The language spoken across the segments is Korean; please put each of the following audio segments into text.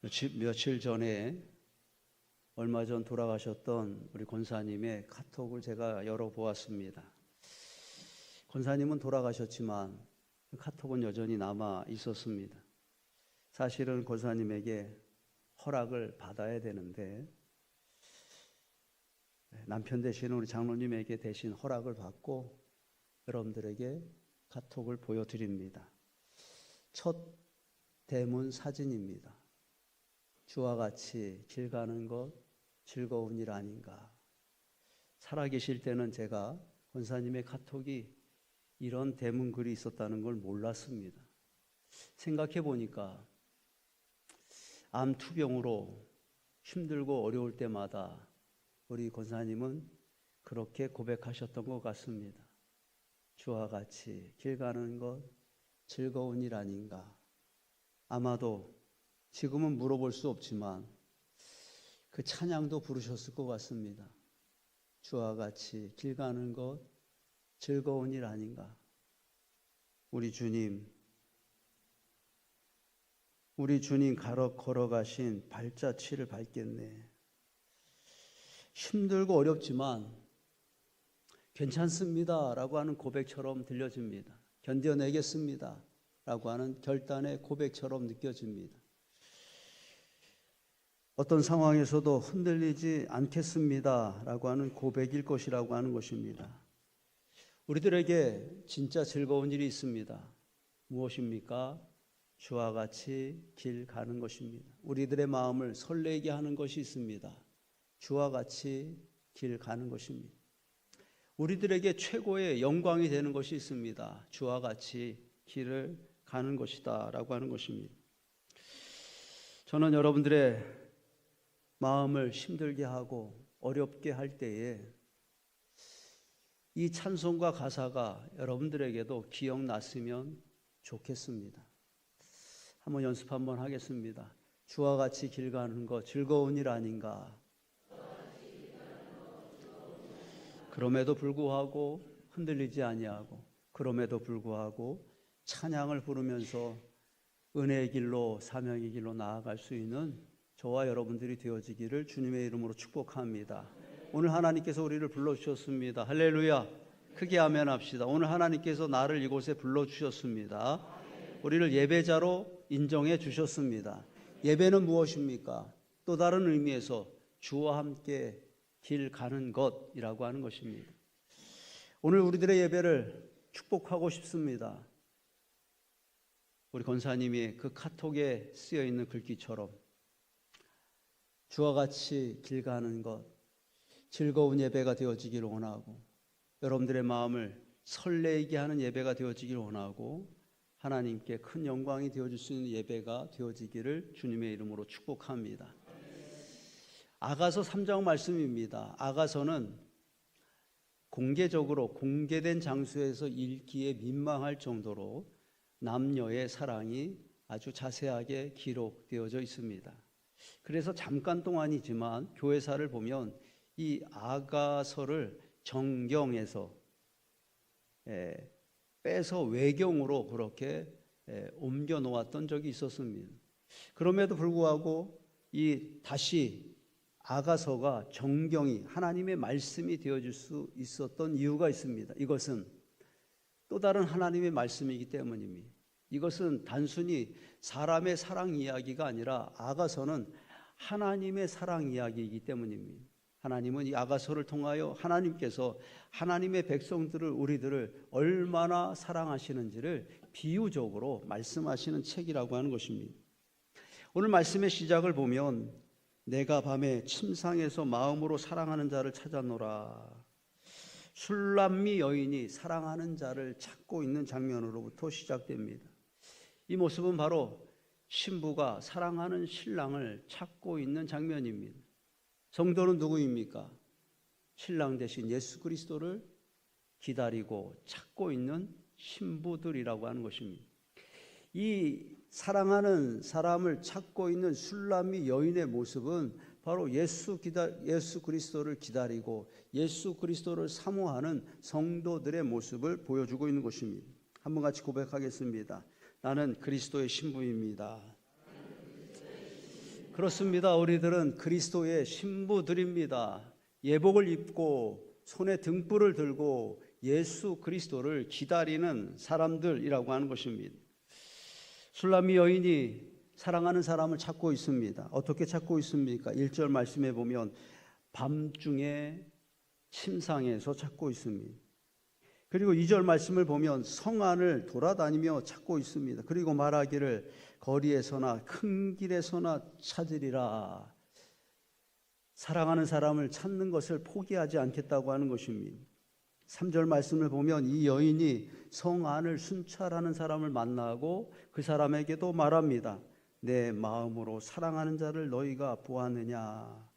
며칠 전에 얼마 전 돌아가셨던 우리 권사님의 카톡을 제가 열어보았습니다. 권사님은 돌아가셨지만 그 카톡은 여전히 남아 있었습니다. 사실은 권사님에게 허락을 받아야 되는데 남편 대신 우리 장로님에게 대신 허락을 받고 여러분들에게 카톡을 보여드립니다. 첫 대문 사진입니다. 주와 같이 길 가는 것 즐거운 일 아닌가. 살아계실 때는 제가 권사님의 카톡이 이런 대문글이 있었다는 걸 몰랐습니다. 생각해 보니까 암투병으로 힘들고 어려울 때마다 우리 권사님은 그렇게 고백하셨던 것 같습니다. 주와 같이 길 가는 것 즐거운 일 아닌가. 아마도 지금은 물어볼 수 없지만 그 찬양도 부르셨을 것 같습니다. 주와 같이 길 가는 것 즐거운 일 아닌가. 우리 주님 걸어가신 발자취를 밟겠네. 힘들고 어렵지만 괜찮습니다 라고 하는 고백처럼 들려집니다. 견뎌내겠습니다 라고 하는 결단의 고백처럼 느껴집니다. 어떤 상황에서도 흔들리지 않겠습니다 라고 하는 고백일 것이라고 하는 것입니다. 우리들에게 진짜 즐거운 일이 있습니다. 무엇입니까? 주와 같이 길 가는 것입니다. 우리들의 마음을 설레게 하는 것이 있습니다. 주와 같이 길 가는 것입니다. 우리들에게 최고의 영광이 되는 것이 있습니다. 주와 같이 길을 가는 것이다 라고 하는 것입니다. 저는 여러분들의 마음을 힘들게 하고 어렵게 할 때에 이 찬송가 가사가 여러분들에게도 기억났으면 좋겠습니다. 한번 연습 한번 하겠습니다. 주와 같이 길 가는 것 즐거운 일 아닌가. 그럼에도 불구하고 흔들리지 아니하고 그럼에도 불구하고 찬양을 부르면서 은혜의 길로 사명의 길로 나아갈 수 있는 저와 여러분들이 되어지기를 주님의 이름으로 축복합니다. 오늘 하나님께서 우리를 불러주셨습니다. 할렐루야. 크게 아멘 합시다. 오늘 하나님께서 나를 이곳에 불러주셨습니다. 우리를 예배자로 인정해 주셨습니다. 예배는 무엇입니까? 또 다른 의미에서 주와 함께 길 가는 것이라고 하는 것입니다. 오늘 우리들의 예배를 축복하고 싶습니다. 우리 권사님이 그 카톡에 쓰여 있는 글귀처럼 주와 같이 길 가는 것 즐거운 예배가 되어지기를 원하고 여러분들의 마음을 설레게 하는 예배가 되어지기를 원하고 하나님께 큰 영광이 되어질 수 있는 예배가 되어지기를 주님의 이름으로 축복합니다. 아가서 3장 말씀입니다. 아가서는 공개적으로 공개된 장소에서 읽기에 민망할 정도로 남녀의 사랑이 아주 자세하게 기록되어져 있습니다. 그래서 잠깐 동안이지만 교회사를 보면 이 아가서를 정경에서 빼서 외경으로 그렇게 옮겨 놓았던 적이 있었습니다. 그럼에도 불구하고 이 다시 아가서가 정경이 하나님의 말씀이 되어줄 수 있었던 이유가 있습니다. 이것은 또 다른 하나님의 말씀이기 때문입니다. 이것은 단순히 사람의 사랑 이야기가 아니라 아가서는 하나님의 사랑 이야기이기 때문입니다. 하나님은 이 아가서를 통하여 하나님께서 하나님의 백성들을 우리들을 얼마나 사랑하시는지를 비유적으로 말씀하시는 책이라고 하는 것입니다. 오늘 말씀의 시작을 보면 내가 밤에 침상에서 마음으로 사랑하는 자를 찾아노라. 술람미 여인이 사랑하는 자를 찾고 있는 장면으로부터 시작됩니다. 이 모습은 바로 신부가 사랑하는 신랑을 찾고 있는 장면입니다. 성도는 누구입니까? 신랑 대신 예수 그리스도를 기다리고 찾고 있는 신부들이라고 하는 것입니다. 이 사랑하는 사람을 찾고 있는 술람미 여인의 모습은 바로 예수 그리스도를 기다리고 예수 그리스도를 사모하는 성도들의 모습을 보여주고 있는 것입니다. 한번 같이 고백하겠습니다. 나는 그리스도의 신부입니다. 그렇습니다. 우리들은 그리스도의 신부들입니다. 예복을 입고 손에 등불을 들고 예수 그리스도를 기다리는 사람들이라고 하는 것입니다. 술람미 여인이 사랑하는 사람을 찾고 있습니다. 어떻게 찾고 있습니까? 1절 말씀에 보면 밤중에 침상에서 찾고 있습니다. 그리고 2절 말씀을 보면 성 안을 돌아다니며 찾고 있습니다. 그리고 말하기를 거리에서나 큰 길에서나 찾으리라. 사랑하는 사람을 찾는 것을 포기하지 않겠다고 하는 것입니다. 3절 말씀을 보면 이 여인이 성 안을 순찰하는 사람을 만나고 그 사람에게도 말합니다. 내 마음으로 사랑하는 자를 너희가 보았느냐.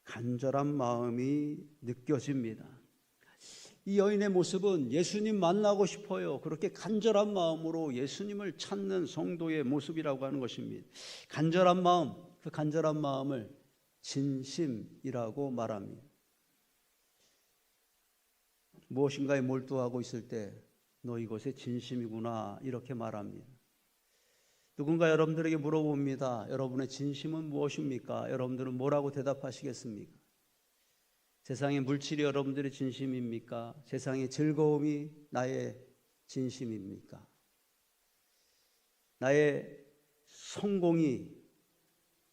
간절한 마음이 느껴집니다. 이 여인의 모습은 예수님 만나고 싶어요. 그렇게 간절한 마음으로 예수님을 찾는 성도의 모습이라고 하는 것입니다. 간절한 마음, 그 간절한 마음을 진심이라고 말합니다. 무엇인가에 몰두하고 있을 때 너 이것에 진심이구나 이렇게 말합니다. 누군가 여러분들에게 물어봅니다. 여러분의 진심은 무엇입니까? 여러분들은 뭐라고 대답하시겠습니까? 세상의 물질이 여러분들의 진심입니까? 세상의 즐거움이 나의 진심입니까? 나의 성공이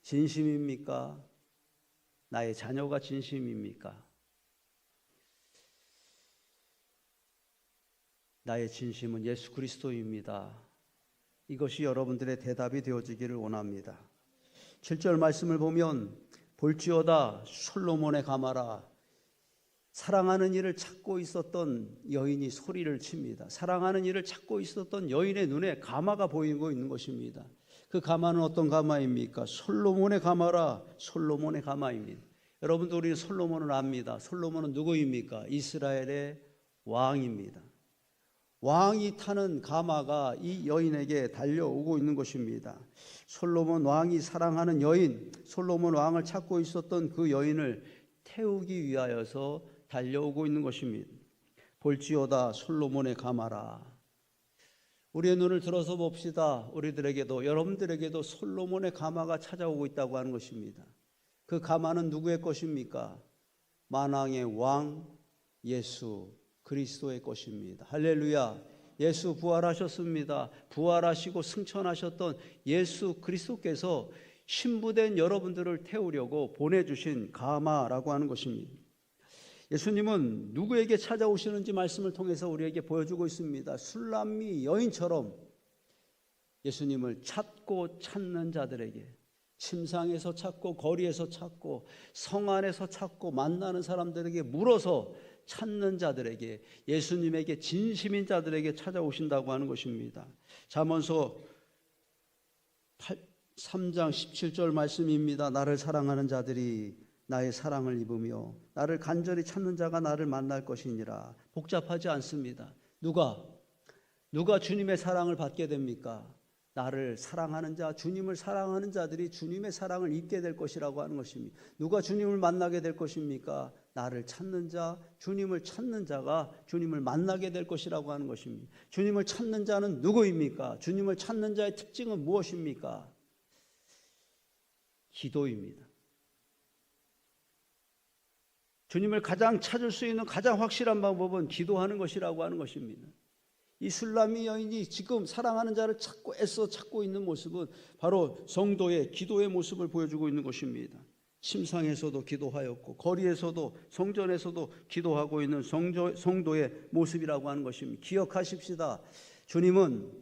진심입니까? 나의 자녀가 진심입니까? 나의 진심은 예수 그리스도입니다. 이것이 여러분들의 대답이 되어지기를 원합니다. 7절 말씀을 보면 볼지어다 솔로몬의 가마라. 사랑하는 이를 찾고 있었던 여인이 소리를 칩니다. 사랑하는 이를 찾고 있었던 여인의 눈에 가마가 보이고 있는 것입니다. 그 가마는 어떤 가마입니까? 솔로몬의 가마라. 솔로몬의 가마입니다. 여러분도 우리 솔로몬을 압니다. 솔로몬은 누구입니까? 이스라엘의 왕입니다. 왕이 타는 가마가 이 여인에게 달려오고 있는 것입니다. 솔로몬 왕이 사랑하는 여인, 솔로몬 왕을 찾고 있었던 그 여인을 태우기 위하여서 달려오고 있는 것입니다. 볼지어다 솔로몬의 가마라. 우리의 눈을 들어서 봅시다. 우리들에게도, 여러분들에게도 솔로몬의 가마가 찾아오고 있다고 하는 것입니다. 그 가마는 누구의 것입니까? 만왕의 왕 예수 그리스도의 것입니다. 할렐루야. 예수 부활하셨습니다. 부활하시고 승천하셨던 예수 그리스도께서 신부된 여러분들을 태우려고 보내주신 가마라고 하는 것입니다. 예수님은 누구에게 찾아오시는지 말씀을 통해서 우리에게 보여주고 있습니다. 술람미 여인처럼 예수님을 찾고 찾는 자들에게, 침상에서 찾고 거리에서 찾고 성 안에서 찾고 만나는 사람들에게 물어서 찾는 자들에게, 예수님에게 진심인 자들에게 찾아오신다고 하는 것입니다. 잠언서 3장 17절 말씀입니다. 나를 사랑하는 자들이 나의 사랑을 입으며 나를 간절히 찾는 자가 나를 만날 것이니라. 복잡하지 않습니다. 누가 주님의 사랑을 받게 됩니까? 나를 사랑하는 자, 주님을 사랑하는 자들이 주님의 사랑을 입게 될 것이라고 하는 것입니다. 누가 주님을 만나게 될 것입니까? 나를 찾는 자, 주님을 찾는 자가 주님을 만나게 될 것이라고 하는 것입니다. 주님을 찾는 자는 누구입니까? 주님을 찾는 자의 특징은 무엇입니까? 기도입니다. 주님을 가장 찾을 수 있는 가장 확실한 방법은 기도하는 것이라고 하는 것입니다. 이 술람미 여인이 지금 사랑하는 자를 찾고 애써 찾고 있는 모습은 바로 성도의 기도의 모습을 보여주고 있는 것입니다. 침상에서도 기도하였고 거리에서도 성전에서도 기도하고 있는 성도의 모습이라고 하는 것입니다. 기억하십시다. 주님은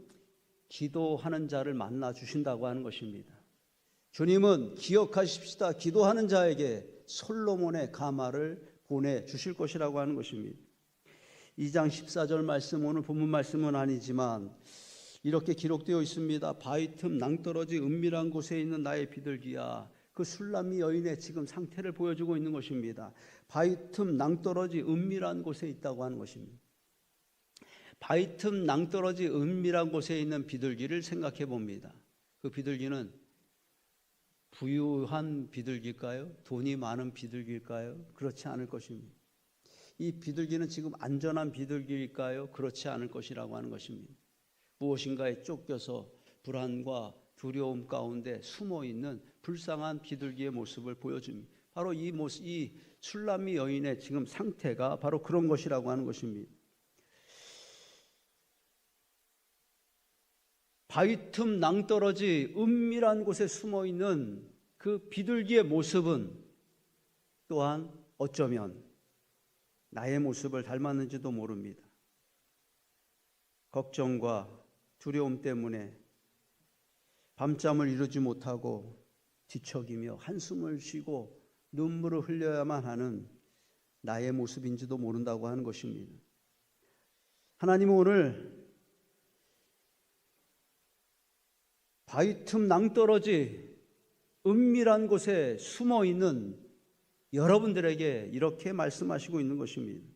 기도하는 자를 만나 주신다고 하는 것입니다. 주님은 기억하십시다. 기도하는 자에게 솔로몬의 가마를 보내주실 것이라고 하는 것입니다. 2장 14절 말씀, 오늘 본문 말씀은 아니지만 이렇게 기록되어 있습니다. 바위 틈 낭떠러지 은밀한 곳에 있는 나의 비둘기야. 그 술람미 여인의 지금 상태를 보여주고 있는 것입니다. 바위 틈 낭떠러지 은밀한 곳에 있다고 하는 것입니다. 바위 틈 낭떠러지 은밀한 곳에 있는 비둘기를 생각해 봅니다. 그 비둘기는 부유한 비둘기일까요? 돈이 많은 비둘기일까요? 그렇지 않을 것입니다. 이 비둘기는 지금 안전한 비둘기일까요? 그렇지 않을 것이라고 하는 것입니다. 무엇인가에 쫓겨서 불안과 두려움 가운데 숨어 있는 불쌍한 비둘기의 모습을 보여줍니다. 바로 이 모습, 이 술람미 여인의 지금 상태가 바로 그런 것이라고 하는 것입니다. 바위 틈 낭떠러지 은밀한 곳에 숨어 있는 그 비둘기의 모습은 또한 어쩌면 나의 모습을 닮았는지도 모릅니다. 걱정과 두려움 때문에 밤잠을 이루지 못하고 뒤척이며 한숨을 쉬고 눈물을 흘려야만 하는 나의 모습인지도 모른다고 하는 것입니다. 하나님은 오늘 바위 틈 낭떠러지 은밀한 곳에 숨어 있는 여러분들에게 이렇게 말씀하시고 있는 것입니다.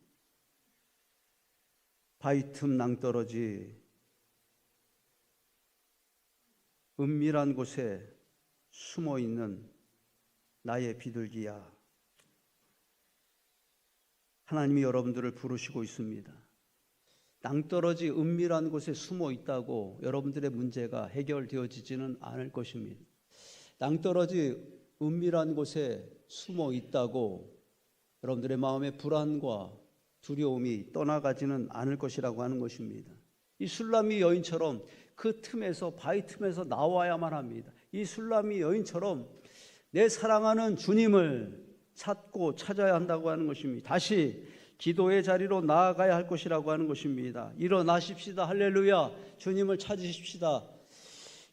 바위 틈 낭떠러지 은밀한 곳에 숨어 있는 나의 비둘기야. 하나님이 여러분들을 부르시고 있습니다. 낭떠러지 은밀한 곳에 숨어 있다고 여러분들의 문제가 해결되어지지는 않을 것입니다. 낭떠러지 은밀한 곳에 숨어 있다고 여러분들의 마음의 불안과 두려움이 떠나가지는 않을 것이라고 하는 것입니다. 이 술람미 여인처럼 그 틈에서, 바위 틈에서 나와야만 합니다. 이 술람미 여인처럼 내 사랑하는 주님을 찾고 찾아야 한다고 하는 것입니다. 다시 기도의 자리로 나아가야 할 것이라고 하는 것입니다. 일어나십시다. 할렐루야. 주님을 찾으십시다.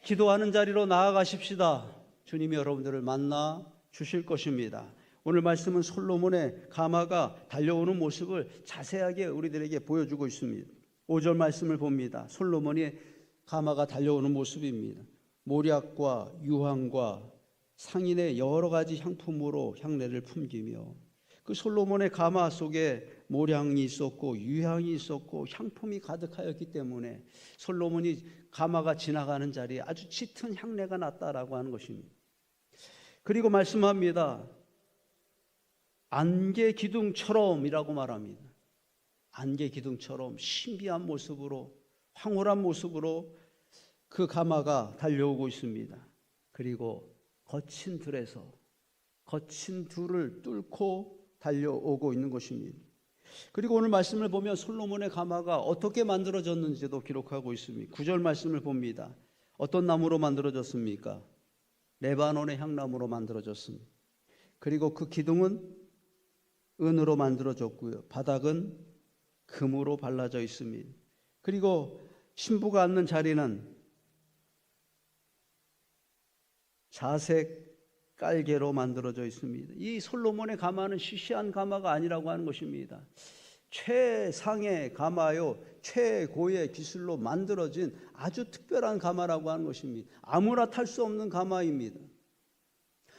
기도하는 자리로 나아가십시다. 주님이 여러분들을 만나 주실 것입니다. 오늘 말씀은 솔로몬의 가마가 달려오는 모습을 자세하게 우리들에게 보여주고 있습니다. 5절 말씀을 봅니다. 솔로몬이 가마가 달려오는 모습입니다. 모략과 유황과 상인의 여러 가지 향품으로 향례를 품기며, 그 솔로몬의 가마 속에 모량이 있었고 유향이 있었고 향품이 가득하였기 때문에 솔로몬이 가마가 지나가는 자리에 아주 짙은 향내가 났다라고 하는 것입니다. 그리고 말씀합니다. 안개 기둥처럼이라고 말합니다. 안개 기둥처럼 신비한 모습으로, 황홀한 모습으로 그 가마가 달려오고 있습니다. 그리고 거친 들에서, 거친 둘을 뚫고 달려오고 있는 것입니다. 그리고 오늘 말씀을 보면 솔로몬의 가마가 어떻게 만들어졌는지도 기록하고 있습니다. 9절 말씀을 봅니다. 어떤 나무로 만들어졌습니까? 레바논의 향나무로 만들어졌습니다. 그리고 그 기둥은 은으로 만들어졌고요. 바닥은 금으로 발라져 있습니다. 그리고 신부가 앉는 자리는 자색 깔개로 만들어져 있습니다. 이 솔로몬의 가마는 시시한 가마가 아니라고 하는 것입니다. 최상의 가마요, 최고의 기술로 만들어진 아주 특별한 가마라고 하는 것입니다. 아무나 탈 수 없는 가마입니다.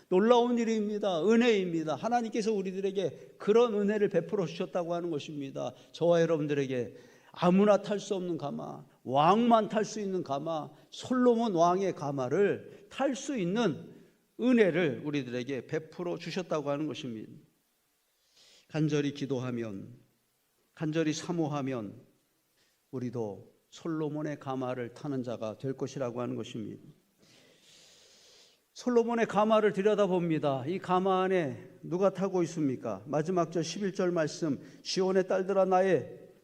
놀라운 일입니다. 은혜입니다. 하나님께서 우리들에게 그런 은혜를 베풀어 주셨다고 하는 것입니다. 저와 여러분들에게 아무나 탈 수 없는 가마, 왕만 탈 수 있는 가마, 솔로몬 왕의 가마를 탈 수 있는 은혜를 우리들에게 베풀어 주셨다고 하는 것입니다. 간절히 기도하면, 간절히 사모하면 우리도 솔로몬의 가마를 타는 자가 될 것이라고 하는 것입니다. 솔로몬의 가마를 들여다봅니다. 이 가마 안에 누가 타고 있습니까? 마지막 절 11절 말씀, 시온의 딸들아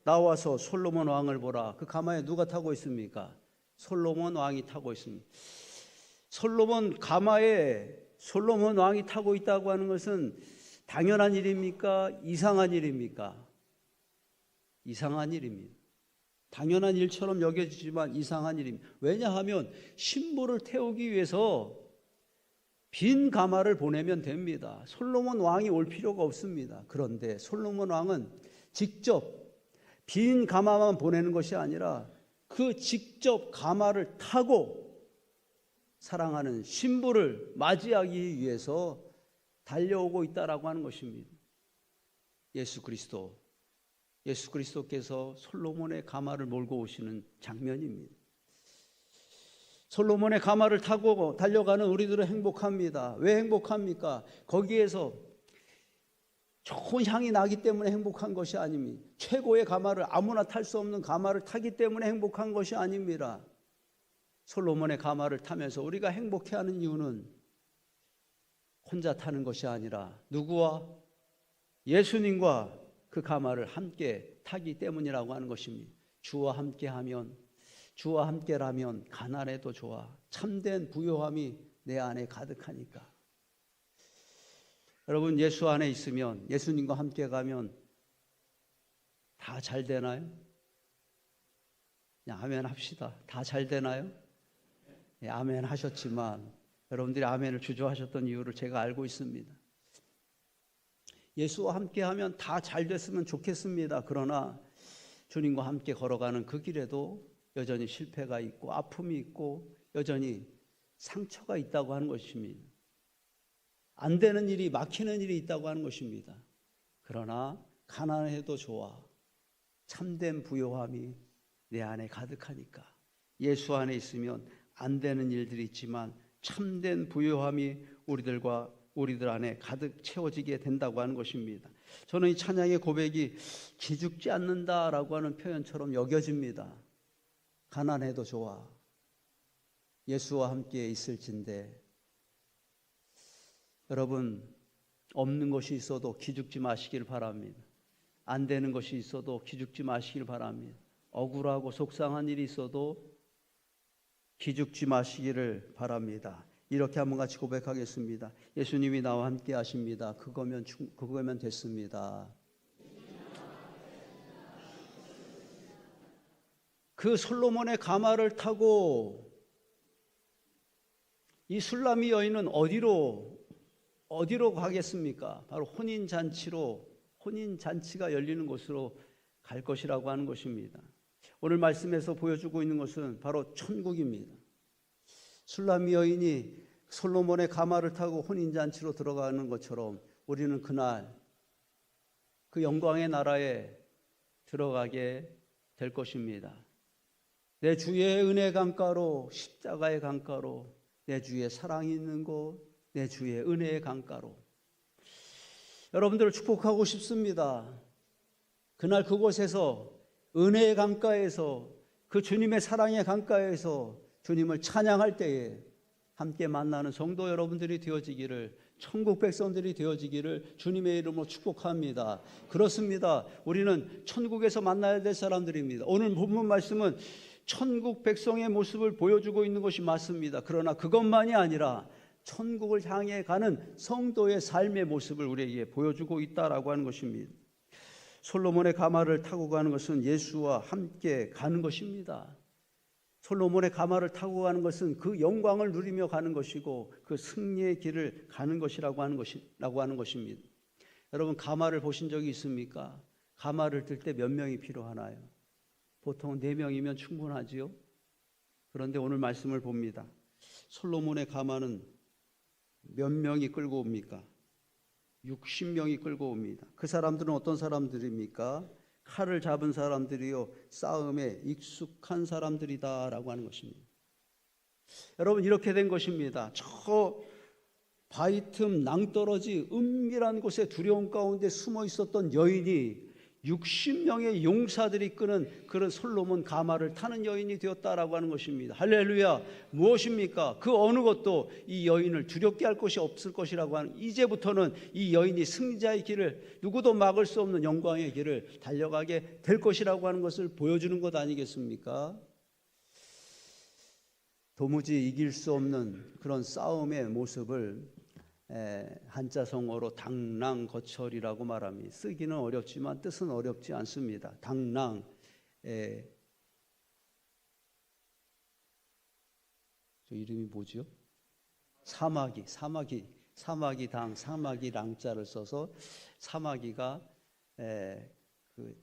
나와서 솔로몬 왕을 보라. 그 가마에 누가 타고 있습니까? 솔로몬 왕이 타고 있습니다. 솔로몬 가마에 솔로몬 왕이 타고 있다고 하는 것은 당연한 일입니까? 이상한 일입니까? 이상한 일입니다. 당연한 일처럼 여겨지지만 이상한 일입니다. 왜냐하면 신부를 태우기 위해서 빈 가마를 보내면 됩니다. 솔로몬 왕이 올 필요가 없습니다. 그런데 솔로몬 왕은 직접 빈 가마만 보내는 것이 아니라 그 직접 가마를 타고 사랑하는 신부를 맞이하기 위해서 달려오고 있다라고 하는 것입니다. 예수 그리스도께서 솔로몬의 가마를 몰고 오시는 장면입니다. 솔로몬의 가마를 타고 달려가는 우리들은 행복합니다. 왜 행복합니까? 거기에서 좋은 향이 나기 때문에 행복한 것이 아닙니다. 최고의 가마를, 아무나 탈 수 없는 가마를 타기 때문에 행복한 것이 아닙니다. 솔로몬의 가마를 타면서 우리가 행복해하는 이유는 혼자 타는 것이 아니라 누구와? 예수님과 그 가마를 함께 타기 때문이라고 하는 것입니다. 주와 함께하면, 주와 함께라면 가난해도 좋아. 참된 부요함이 내 안에 가득하니까. 여러분, 예수 안에 있으면, 예수님과 함께 가면 다 잘 되나요? 그냥 아멘 합시다. 다 잘 되나요? 네, 아멘 하셨지만 여러분들이 아멘을 주저하셨던 이유를 제가 알고 있습니다. 예수와 함께하면 다 잘 됐으면 좋겠습니다. 그러나 주님과 함께 걸어가는 그 길에도 여전히 실패가 있고 아픔이 있고 여전히 상처가 있다고 하는 것입니다. 안 되는 일이, 막히는 일이 있다고 하는 것입니다. 그러나 가난해도 좋아. 참된 부요함이 내 안에 가득하니까. 예수 안에 있으면 안 되는 일들이 있지만 참된 부요함이 우리들 안에 가득 채워지게 된다고 하는 것입니다. 저는 이 찬양의 고백이 기죽지 않는다라고 하는 표현처럼 여겨집니다. 가난해도 좋아. 예수와 함께 있을진데. 여러분, 없는 것이 있어도 기죽지 마시길 바랍니다. 안 되는 것이 있어도 기죽지 마시길 바랍니다. 억울하고 속상한 일이 있어도 기죽지 마시기를 바랍니다. 이렇게 한번 같이 고백하겠습니다. 예수님이 나와 함께 하십니다. 그거면 됐습니다. 그 솔로몬의 가마를 타고 이 술람이 여인은 어디로 가겠습니까? 바로 혼인잔치가 열리는 곳으로 갈 것이라고 하는 것입니다. 오늘 말씀에서 보여주고 있는 것은 바로 천국입니다. 술람이 여인이 솔로몬의 가마를 타고 혼인잔치로 들어가는 것처럼 우리는 그날 그 영광의 나라에 들어가게 될 것입니다. 내 주의 은혜 강가로, 십자가의 강가로, 내 주의 사랑이 있는 곳, 내 주의 은혜의 강가로 여러분들을 축복하고 싶습니다. 그날 그곳에서 은혜의 강가에서, 그 주님의 사랑의 강가에서 주님을 찬양할 때에 함께 만나는 성도 여러분들이 되어지기를, 천국 백성들이 되어지기를 주님의 이름으로 축복합니다. 그렇습니다. 우리는 천국에서 만나야 될 사람들입니다. 오늘 본문 말씀은 천국 백성의 모습을 보여주고 있는 것이 맞습니다. 그러나 그것만이 아니라 천국을 향해 가는 성도의 삶의 모습을 우리에게 보여주고 있다라고 하는 것입니다. 솔로몬의 가마를 타고 가는 것은 예수와 함께 가는 것입니다. 솔로몬의 가마를 타고 가는 것은 그 영광을 누리며 가는 것이고 그 승리의 길을 가는 것이라고 하는 것입니다. 여러분, 가마를 보신 적이 있습니까? 가마를 들 때 몇 명이 필요하나요? 보통 4명이면 충분하지요. 그런데 오늘 말씀을 봅니다. 솔로몬의 가마는 몇 명이 끌고 옵니까? 60명이 끌고 옵니다. 그 사람들은 어떤 사람들입니까? 칼을 잡은 사람들이요, 싸움에 익숙한 사람들이다라고 하는 것입니다. 여러분, 이렇게 된 것입니다. 저 바위 틈 낭떠러지 은밀한 곳에 두려움 가운데 숨어 있었던 여인이 60명의 용사들이 끄는 그런 솔로몬 가마를 타는 여인이 되었다라고 하는 것입니다. 할렐루야. 무엇입니까? 그 어느 것도 이 여인을 두렵게 할 것이 없을 것이라고 하는, 이제부터는 이 여인이 승리자의 길을, 누구도 막을 수 없는 영광의 길을 달려가게 될 것이라고 하는 것을 보여주는 것 아니겠습니까? 도무지 이길 수 없는 그런 싸움의 모습을 한자성어로 당랑거철이라고 말합니다. 쓰기는 어렵지만 뜻은 어렵지 않습니다. 당랑, 저 이름이 뭐죠? 사마귀 당, 사마귀 랑자를 써서 사마귀가 그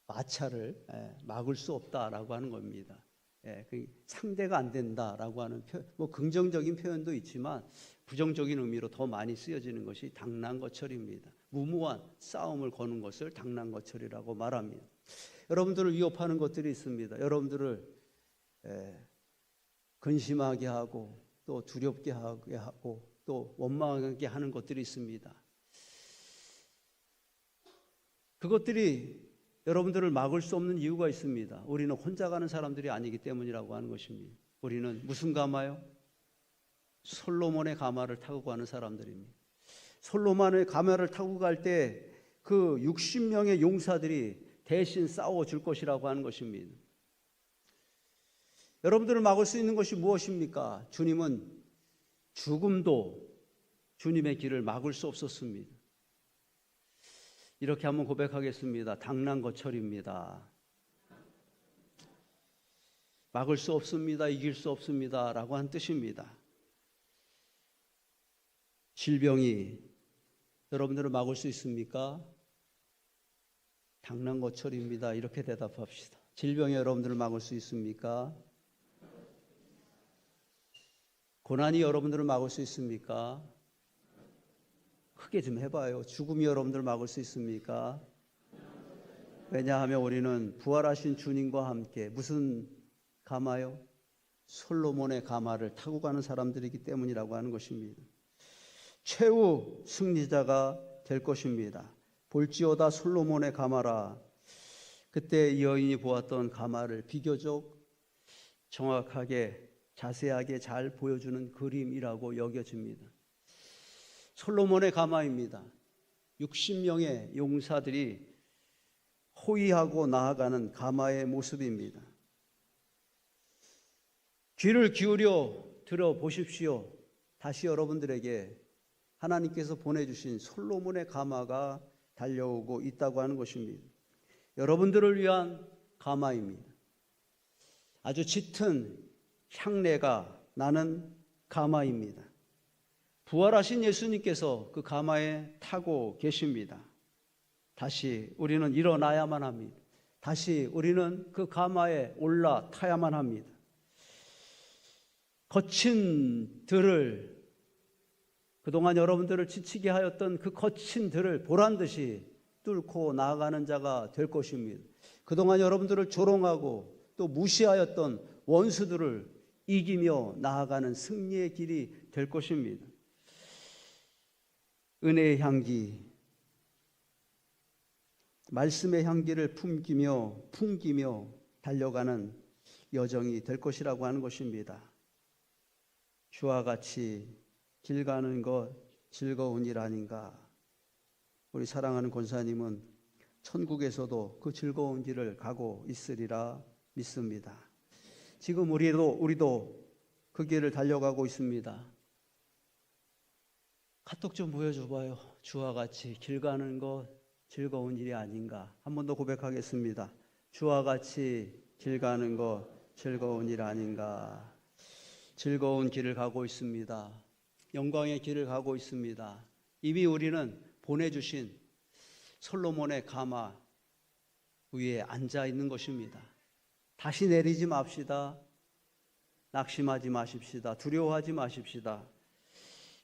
마차를 막을 수 없다라고 하는 겁니다. 그 상대가 안 된다라고 하는 표현, 뭐 긍정적인 표현도 있지만 부정적인 의미로 더 많이 쓰여지는 것이 당랑거철입니다. 무모한 싸움을 거는 것을 당랑거철이라고 말합니다. 여러분들을 위협하는 것들이 있습니다. 여러분들을 근심하게 하고 또 두렵게 하게 하고 또 원망하게 하는 것들이 있습니다. 그것들이 여러분들을 막을 수 없는 이유가 있습니다. 우리는 혼자 가는 사람들이 아니기 때문이라고 하는 것입니다. 우리는 무슨 가마요? 솔로몬의 가마를 타고 가는 사람들입니다. 솔로몬의 가마를 타고 갈 때 그 60명의 용사들이 대신 싸워줄 것이라고 하는 것입니다. 여러분들을 막을 수 있는 것이 무엇입니까? 주님은 죽음도 주님의 길을 막을 수 없었습니다. 이렇게 한번 고백하겠습니다. 당난거철입니다. 막을 수 없습니다. 이길 수 없습니다. 라고 한 뜻입니다. 질병이 여러분들을 막을 수 있습니까? 당난거철입니다. 이렇게 대답합시다. 질병이 여러분들을 막을 수 있습니까? 고난이 여러분들을 막을 수 있습니까? 크게 좀 해봐요. 죽음이 여러분들을 막을 수 있습니까? 왜냐하면 우리는 부활하신 주님과 함께 무슨 가마요? 솔로몬의 가마를 타고 가는 사람들이기 때문이라고 하는 것입니다. 최후 승리자가 될 것입니다. 볼지어다 솔로몬의 가마라. 그때 이 여인이 보았던 가마를 비교적 정확하게 자세하게 잘 보여주는 그림이라고 여겨집니다. 솔로몬의 가마입니다. 60명의 용사들이 호위하고 나아가는 가마의 모습입니다. 귀를 기울여 들어보십시오. 다시 여러분들에게 하나님께서 보내주신 솔로몬의 가마가 달려오고 있다고 하는 것입니다. 여러분들을 위한 가마입니다. 아주 짙은 향내가 나는 가마입니다. 부활하신 예수님께서 그 가마에 타고 계십니다. 다시 우리는 일어나야만 합니다. 다시 우리는 그 가마에 올라타야만 합니다. 거친 들을, 그동안 여러분들을 지치게 하였던 그 거친 들을 보란듯이 뚫고 나아가는 자가 될 것입니다. 그동안 여러분들을 조롱하고 또 무시하였던 원수들을 이기며 나아가는 승리의 길이 될 것입니다. 은혜의 향기, 말씀의 향기를 풍기며 달려가는 여정이 될 것이라고 하는 것입니다. 주와 같이 길 가는 것 즐거운 일 아닌가. 우리 사랑하는 권사님은 천국에서도 그 즐거운 길을 가고 있으리라 믿습니다. 지금 우리도 그 길을 달려가고 있습니다. 카톡 좀 보여줘봐요. 주와 같이 길 가는 것 즐거운 일이 아닌가. 한 번 더 고백하겠습니다. 주와 같이 길 가는 것 즐거운 일 아닌가. 즐거운 길을 가고 있습니다. 영광의 길을 가고 있습니다. 이미 우리는 보내주신 솔로몬의 가마 위에 앉아 있는 것입니다. 다시 내리지 맙시다. 낙심하지 마십시다. 두려워하지 마십시다.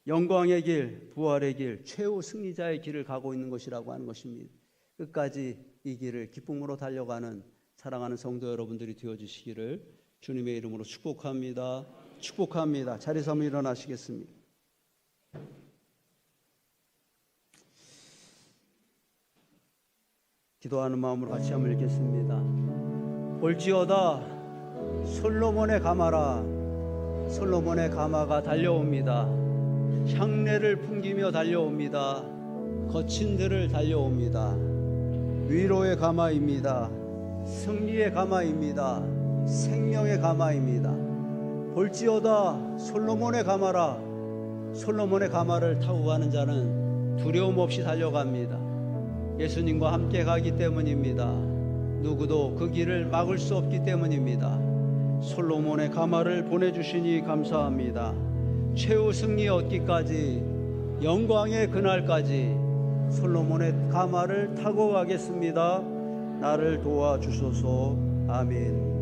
영광의 길, 부활의 길, 최후 승리자의 길을 가고 있는 것이라고 하는 것입니다. 끝까지 이 길을 기쁨으로 달려가는 사랑하는 성도 여러분들이 되어주시기를 주님의 이름으로 축복합니다. 축복합니다. 자리에서 한번 일어나시겠습니다. 기도하는 마음으로 같이 한번 읽겠습니다. 볼지어다 솔로몬의 가마라. 솔로몬의 가마가 달려옵니다. 향내를 풍기며 달려옵니다. 거친 들을 달려옵니다. 위로의 가마입니다. 승리의 가마입니다. 생명의 가마입니다. 볼지어다 솔로몬의 가마라. 솔로몬의 가마를 타고 가는 자는 두려움 없이 달려갑니다. 예수님과 함께 가기 때문입니다. 누구도 그 길을 막을 수 없기 때문입니다. 솔로몬의 가마를 보내주시니 감사합니다. 최후 승리 얻기까지, 영광의 그날까지 솔로몬의 가마를 타고 가겠습니다. 나를 도와주소서. 아멘.